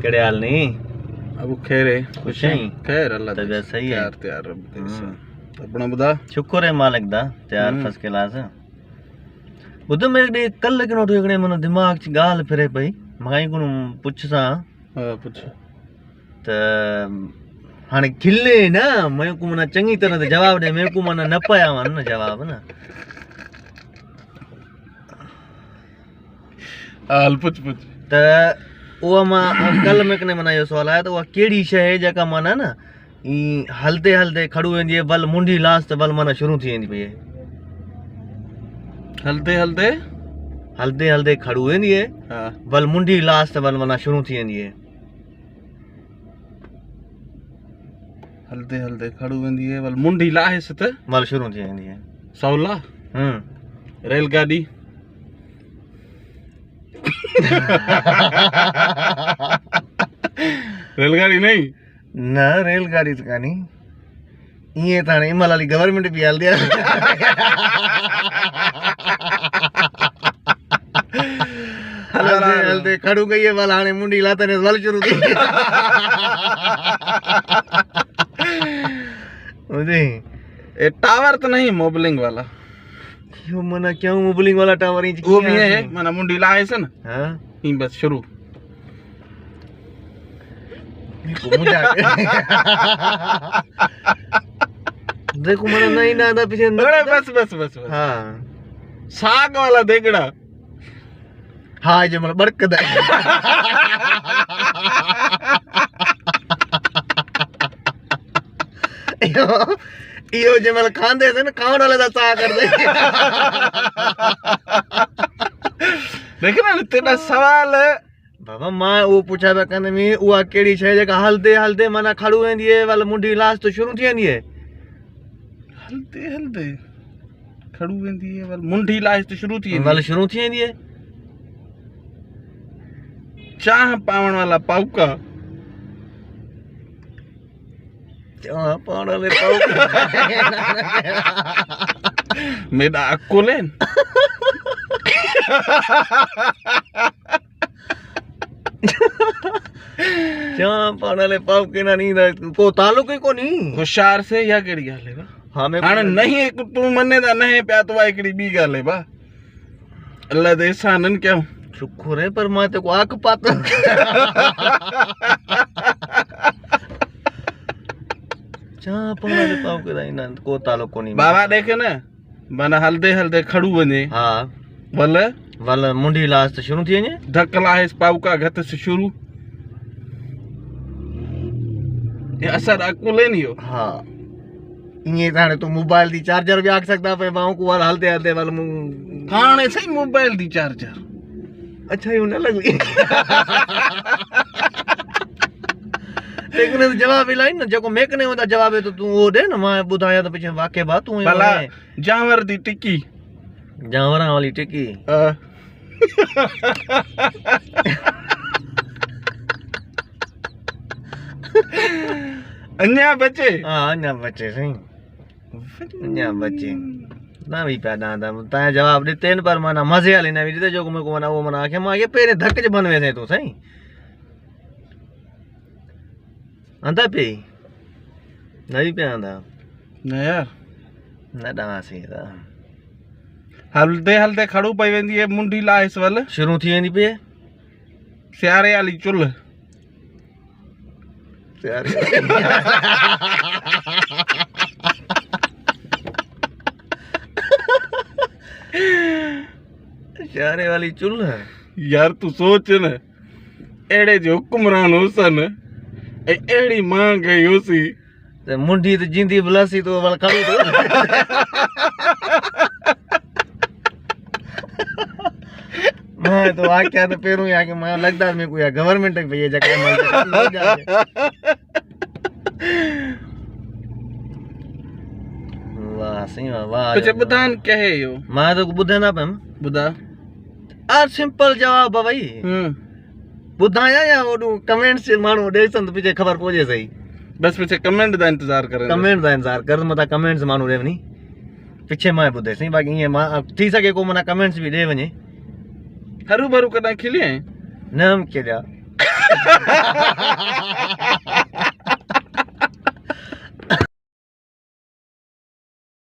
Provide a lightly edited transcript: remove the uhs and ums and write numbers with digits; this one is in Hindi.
केड़े हाल नहीं अब खैर है कुछ नहीं खैर अल्लाह तबीयत सही है तैयार रब दे अपना बता शुक्र है मालिक दा तैयार फर्स्ट क्लास बुध मेरे ॾे कल के नोट हिकड़े मन दिमाग च गाल फिरे पई मगाई को पुछसा हां पुछ त हाने खिले ना मैं को मना चंगी तरह से जवाब दे मेरे को मना न पाया वन न जवाब ना हाल पुछ त वो मां कल में कने मना यो सवाल आया तो वो केड़ी शय है जका माना ना ई हलते हलते खड़ू वेंदी है बल मुंडी लास्ट बल माना शुरू थी वेंदी पई हलते हलते हलते हलते खड़ू वेंदी है हां बल मुंडी लास्ट बल माना शुरू थी वेंदी है हलते हलते खड़ू वेंदी है बल मुंडी लाहिस त बल शुरू थी वेंदी है सौला रेलगाड़ी रेलगाड़ी नहीं न रेलगाड़ी तो कानी ये थाने इमल वाली गवर्नमेंट भी हाल दिया हलते हलते खड़ू गई है बल हाने मुंडी लाते ने बल शुरू थी मुझे ए टावर तो नहीं मोबलिंग वाला क्यों मना क्यों मोबलिंग वाला टावर ही वो भी है मना मुंडी लाहिस ना हां ही बस शुरू देखो मना नहीं ना था पीछे अरे बस हाँ साग वाला देगड़ा हाँ जो मतलब बरकत है यो जो मतलब खांदे थे ना खाने वाले दा साग कर दे देखना तेरा सवाल बाबा मां वो पूछा था कने में उहा केड़ी शय जका हलदे हलदे माना खड़ू वेंदी है वाला मुंडी लास्ट तो शुरू थी वेंदी है हलदे हलदे खड़ू वेंदी है वाला मुंडी लास्ट तो शुरू थी वाला शुरू थी वेंदी है चाह पावण वाला पाउका चाह पावण वाले पाउका मेरा अकोलेन चाह पावण वाले पाउके ना नी को तालुक ही कोनी होशियार से या केड़ी गाल है बा हां मैं हाने नहीं एक तू मने दा नहीं प्या तो एकड़ी बी गाल है बा अल्लाह दे सानन क्यों शुक्र है पर मैं तो को आंख पात चाह पावण वाले पाउके दा ना को तालुक कोनी बाबा देखे ना बना हलदे हलदे खड़ू वने हां वल मुंडी लास्ट शुरू थी वने धकला है पाउका घत से शुरू ये असर अकुले नहीं हो हाँ ये थाने तो मोबाइल दी चार्जर भी आख सकता पे बाहु को वाल हलते हलते वाल खाने से मोबाइल दी चार्जर अच्छा यूं ना लगी लेकिन जवाब इलाई ना जको मेकने होता जवाब है तो तू वो दे ना मैं बुधाया तो पीछे वाकई बात तू भला जानवर दी टिक्की जानवरां वाली टिक्की अन्या बच्चे हां अन्या बच्चे सही अन्या बच्चे ना भी पैदा था ता जवाब देते न पर माना मजे वाले ना भी देते जो को मना वो मना के मां ये पेरे धक ज बनवे थे तू सही अंदा पे नहीं पे आंदा ना यार ना डावा से दा हलदे हलदे खड़ू पई वेंदी है मुंडी लाइस वल शुरू थी वेंदी पे सियारे वाली चुल सियारे सियारे वाली चुल यार तू सोच न एड़े जो हुक्मरान हुसन एड़ी मां गई होसी ते मुंडी ते जिंदी बलासी तो वाल खड़ू तो मैं तो आ क्या तो पेरू या के मैं लगदा मेरे को या गवर्नमेंट के भैया जका मल वाह सही वाह कुछ बदान कहे यो मैं तो बुधे ना पम बुदा आ सिंपल जवाब है भाई बुधाया या वो कमेंट से मानो देसन तो पीछे खबर पहुंचे सही बस पीछे कमेंट दा इंतजार करे कमेंट दा इंतजार कर मता कमेंट्स मानो रेवनी पीछे मैं बुधे सही बाकी ये थी सके को मना कमेंट्स भी दे वने हरू भरू कदा खिले नाम केड़ा है